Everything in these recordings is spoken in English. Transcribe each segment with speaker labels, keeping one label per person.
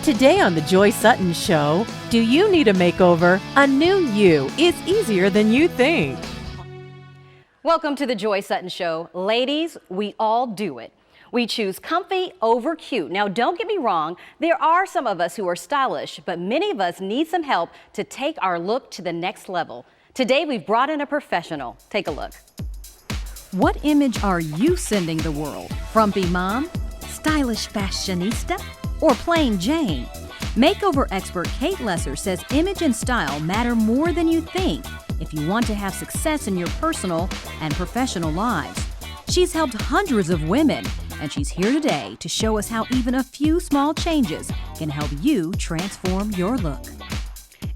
Speaker 1: Today on The Joy Sutton Show, do you need a makeover? A new you is easier than you think.
Speaker 2: Welcome to The Joy Sutton Show. Ladies, we all do it. We choose comfy over cute. Now, don't get me wrong, there are some of us who are stylish, but many of us need some help to take our look to the next level. Today, we've brought in a professional. Take a look.
Speaker 3: What image are you sending the world? Frumpy mom, stylish fashionista, or plain Jane? Makeover expert Kate Lesser says image and style matter more than you think if you want to have success in your personal and professional lives. She's helped hundreds of women, and she's here today to show us how even a few small changes can help you transform your look.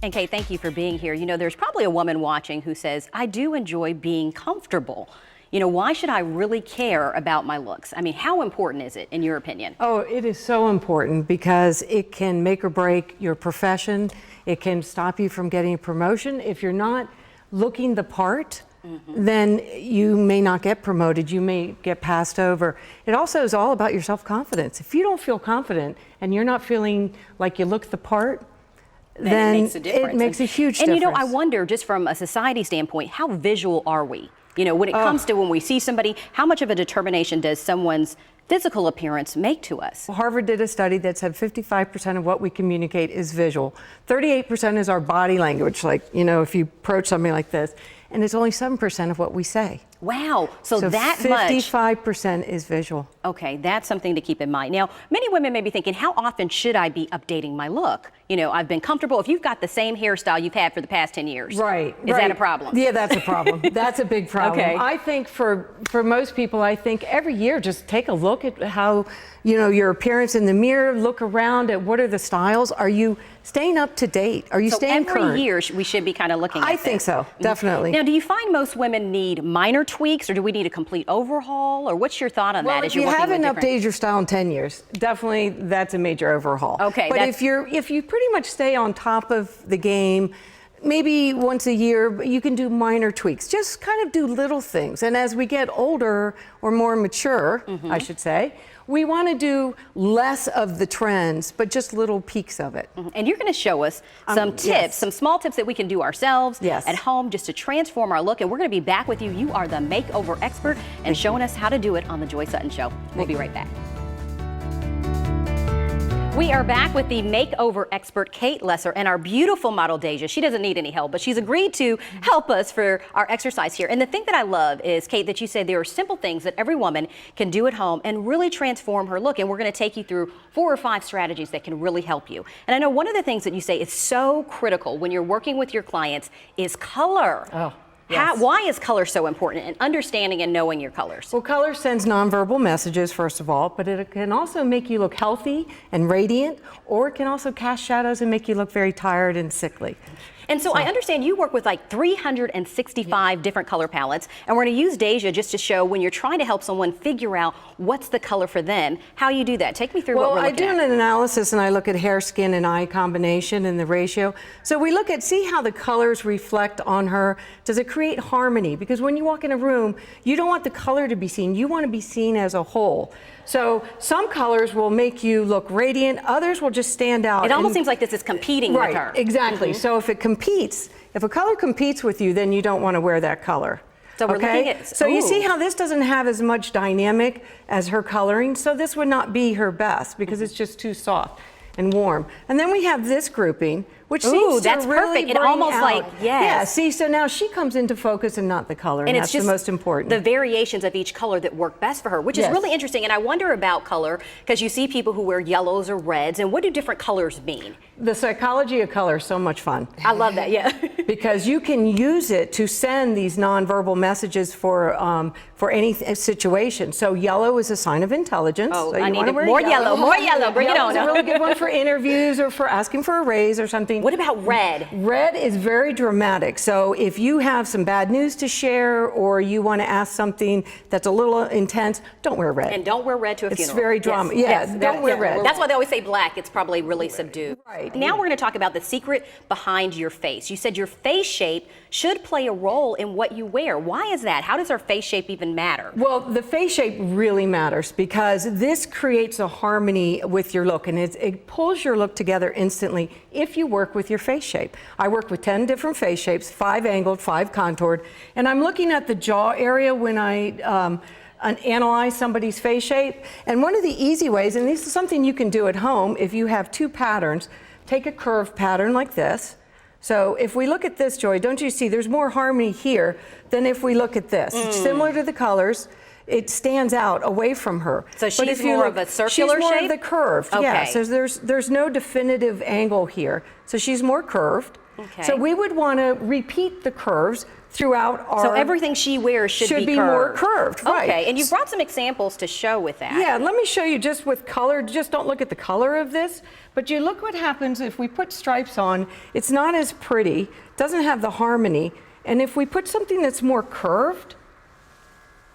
Speaker 2: And Kate, thank you for being here. You know, there's probably a woman watching who says, I do enjoy being comfortable. You know, why should I really care about my looks? I mean, how important is it, in your opinion?
Speaker 4: Oh, it is so important because it can make or break your profession. It can stop you from getting a promotion. If you're not looking the part, then you may not get promoted. You may get passed over. It also is all about your self-confidence. If you don't feel confident and you're not feeling like you look the part, then
Speaker 2: it makes a difference.
Speaker 4: It makes a huge difference.
Speaker 2: And you know, I wonder, just from a society standpoint, how visual are we? You know, when it comes to when we see somebody, how much of a determination does someone's physical appearance make to us?
Speaker 4: Harvard did a study that said 55% of what we communicate is visual. 38% is our body language, like, you know, if you approach somebody like this, and it's only 7% of what we say.
Speaker 2: Wow, so that
Speaker 4: 55% is visual.
Speaker 2: Okay, that's something to keep in mind. Now, many women may be thinking, how often should I be updating my look? You know, I've been comfortable. If you've got the same hairstyle you've had for the past 10 years,
Speaker 4: right?
Speaker 2: Is that a problem?
Speaker 4: Yeah, that's a problem. That's a big problem.
Speaker 2: Okay.
Speaker 4: I think for most people, I think every year just take a look at how, you know, your appearance in the mirror, look around at what are the styles. Are you staying up to date? Are you staying current?
Speaker 2: Every year we should be kind of looking at
Speaker 4: I think so, definitely.
Speaker 2: Now, do you find most women need minor tweaks, or do we need a complete overhaul, or what's your thought on that?
Speaker 4: If you haven't updated your style in 10 years, definitely that's a major overhaul.
Speaker 2: Okay.
Speaker 4: But if you pretty much stay on top of the game, maybe once a year, you can do minor tweaks. Just kind of do little things. And as we get older or more mature, I should say, we want to do less of the trends, but just little peaks of it.
Speaker 2: And you're going to show us some tips, some small tips that we can do ourselves at home just to transform our look. And we're going to be back with you. You are the makeover expert and showing us how to do it on The Joy Sutton Show. We'll be right back. We are back with the makeover expert, Kate Lesser, and our beautiful model, Deja. She doesn't need any help, but she's agreed to help us for our exercise here. And the thing that I love is, Kate, that you said there are simple things that every woman can do at home and really transform her look. And we're going to take you through 4 or 5 strategies that can really help you. And I know one of the things that you say is so critical when you're working with your clients is color.
Speaker 4: Oh. Yes.
Speaker 2: Why is color so important, and understanding and knowing your colors?
Speaker 4: Well, color sends nonverbal messages, first of all, but it can also make you look healthy and radiant, or it can also cast shadows and make you look very tired and sickly.
Speaker 2: And so I understand you work with like 365 different color palettes, and we're going to use Deja just to show when you're trying to help someone figure out what's the color for them, how you do that. Take me through what we're looking at.
Speaker 4: Well, I do an analysis, and I look at hair, skin, and eye combination and the ratio. So we look at, see how the colors reflect on her. Does it create harmony? Because when you walk in a room, you don't want the color to be seen. You want to be seen as a whole. So some colors will make you look radiant, others will just stand out.
Speaker 2: It almost seems like this is competing with her.
Speaker 4: Right, exactly. So if a color competes with you, then you don't want to wear that color.
Speaker 2: So we're looking at,
Speaker 4: so you see how this doesn't have as much dynamic as her coloring, so this would not be her best because it's just too soft and warm. And then we have this grouping, which seems to
Speaker 2: that's
Speaker 4: really
Speaker 2: perfect. It almost
Speaker 4: out.
Speaker 2: like,
Speaker 4: Yeah, see, so now she comes into focus and not the color, and that's
Speaker 2: it's just
Speaker 4: the most important.
Speaker 2: the variations of each color that work best for her, which is really interesting. And I wonder about color, because you see people who wear yellows or reds, and what do different colors mean?
Speaker 4: The psychology of color is so much fun.
Speaker 2: I love that, yeah.
Speaker 4: Because you can use it to send these nonverbal messages for any situation. So yellow is a sign of intelligence.
Speaker 2: Oh,
Speaker 4: so you
Speaker 2: I need
Speaker 4: wear
Speaker 2: more yellow, more yellow. Bring it on.
Speaker 4: Yellow's a really good one for interviews or for asking for a raise or something.
Speaker 2: What about red?
Speaker 4: Red is very dramatic. So if you have some bad news to share or you want to ask something that's a little intense, don't wear red.
Speaker 2: And don't wear red to a funeral.
Speaker 4: It's very drama. Yes. Don't wear red.
Speaker 2: That's why they always say black. It's probably really subdued.
Speaker 4: Right.
Speaker 2: Now we're going to talk about the secret behind your face. You said your face shape should play a role in what you wear. Why is that? How does our face shape even even matter?
Speaker 4: Well, the face shape really matters because this creates a harmony with your look, and it pulls your look together instantly if you work with your face shape. I work with 10 different face shapes, 5 angled, 5 contoured, and I'm looking at the jaw area when I analyze somebody's face shape. And one of the easy ways, and this is something you can do at home if you have 2 patterns, take a curved pattern like this. So if we look at this, Joy, don't you see there's more harmony here than if we look at this? Similar to the colors, it stands out away from her.
Speaker 2: So she's more of a circular
Speaker 4: shape? She's more
Speaker 2: shape?
Speaker 4: of the curved,
Speaker 2: Okay.
Speaker 4: yeah. So there's no definitive angle here. So she's more curved.
Speaker 2: Okay.
Speaker 4: So we would want to repeat the curves throughout our...
Speaker 2: So everything she wears should be
Speaker 4: more curved, right.
Speaker 2: Okay, and you've brought some examples to show with that.
Speaker 4: Yeah, let me show you just with color. Just don't look at the color of this, but you look what happens if we put stripes on. It's not as pretty, doesn't have the harmony. And if we put something that's more curved,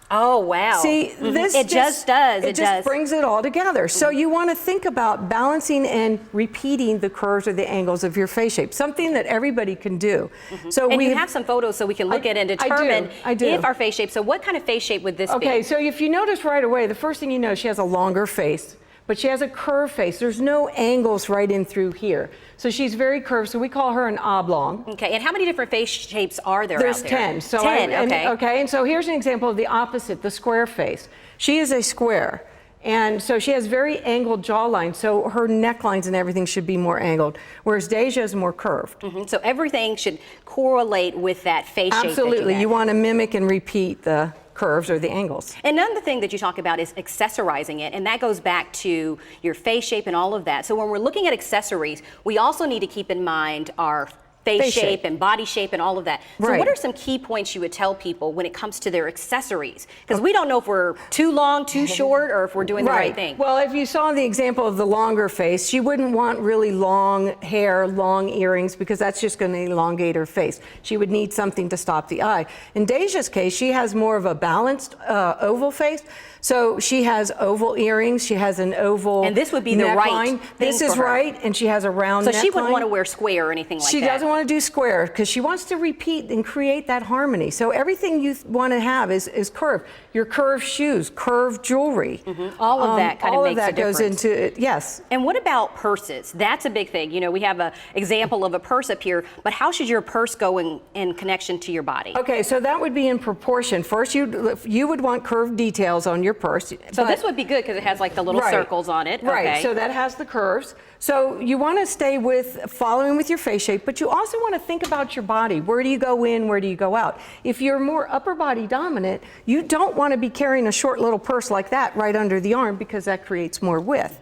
Speaker 2: oh, wow.
Speaker 4: see, this
Speaker 2: it just does.
Speaker 4: It just brings it all together. So you want to think about balancing and repeating the curves or the angles of your face shape, something that everybody can do. So
Speaker 2: and you have some photos so we can look at and determine
Speaker 4: I do.
Speaker 2: if our face shape, so what kind of face shape would this be?
Speaker 4: Okay, so if you notice right away, the first thing you know, she has a longer face, but she has a curved face. There's no angles right in through here. So she's very curved, so we call her an oblong.
Speaker 2: Okay, and how many different face shapes are there
Speaker 4: There's
Speaker 2: out there?
Speaker 4: 10. So
Speaker 2: 10, okay.
Speaker 4: Okay, and so here's an example of the opposite, the square face. She is a square, and so she has very angled jawline, so her necklines and everything should be more angled, whereas Deja is more curved.
Speaker 2: So everything should correlate with that face shape.
Speaker 4: Absolutely, you want to mimic and repeat the curves or the angles.
Speaker 2: And another thing that you talk about is accessorizing it, and that goes back to your face shape and all of that. So when we're looking at accessories, we also need to keep in mind our face shape and body shape and all of that. So
Speaker 4: Right.
Speaker 2: what are some key points you would tell people when it comes to their accessories? Because we don't know if we're too long, too short, or if we're doing the right thing.
Speaker 4: Well, if you saw the example of the longer face, she wouldn't want really long hair, long earrings, because that's just going to elongate her face. She would need something to stop the eye. In Deja's case, she has more of a balanced oval face. So she has oval earrings, she has an oval
Speaker 2: And this would be the right
Speaker 4: neckline.
Speaker 2: thing
Speaker 4: This is
Speaker 2: for her.
Speaker 4: right, and she has a round
Speaker 2: So
Speaker 4: neckline.
Speaker 2: she wouldn't want to wear square or anything like
Speaker 4: She
Speaker 2: that.
Speaker 4: doesn't want to do square because she wants to repeat and create that harmony. So everything you want to have is curved. Your curved shoes, curved jewelry.
Speaker 2: All of that kind of makes a
Speaker 4: All of that goes
Speaker 2: difference.
Speaker 4: into it, yes.
Speaker 2: And what about purses? That's a big thing. You know, we have an example of a purse up here, but how should your purse go in connection to your body?
Speaker 4: Okay, so that would be in proportion. First, you would want curved details on your purse.
Speaker 2: So this would be good because it has like the little
Speaker 4: Right.
Speaker 2: circles on it.
Speaker 4: Right,
Speaker 2: Okay.
Speaker 4: so that has the curves. So you want to stay following with your face shape, but you also want to think about your body. Where do you go in, where do you go out? If you're more upper body dominant, you don't want to be carrying a short little purse like that right under the arm because that creates more width.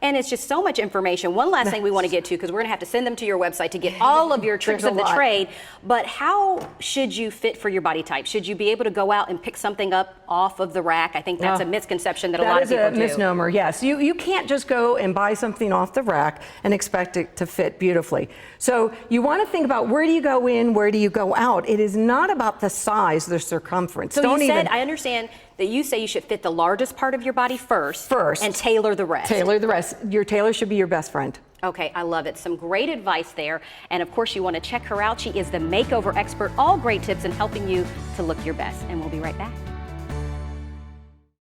Speaker 2: And it's just so much information. One last thing we want to get to, because we're going to have to send them to your website to get all of your tricks
Speaker 4: There's
Speaker 2: of
Speaker 4: a
Speaker 2: the
Speaker 4: lot.
Speaker 2: trade. But how should you fit for your body type? Should you be able to go out and pick something up off of the rack? I think that's a misconception that a lot of people do.
Speaker 4: That is a misnomer, yes. You can't just go and buy something off the rack and expect it to fit beautifully. So you want to think about where do you go in, where do you go out. It is not about the size, the circumference.
Speaker 2: So you said, I understand that you say you should fit the largest part of your body first. And tailor the rest.
Speaker 4: Tailor the rest. Your tailor should be your best friend.
Speaker 2: Okay, I love it. Some great advice there. And of course, you want to check her out. She is the makeover expert. All great tips in helping you to look your best. And we'll be right back.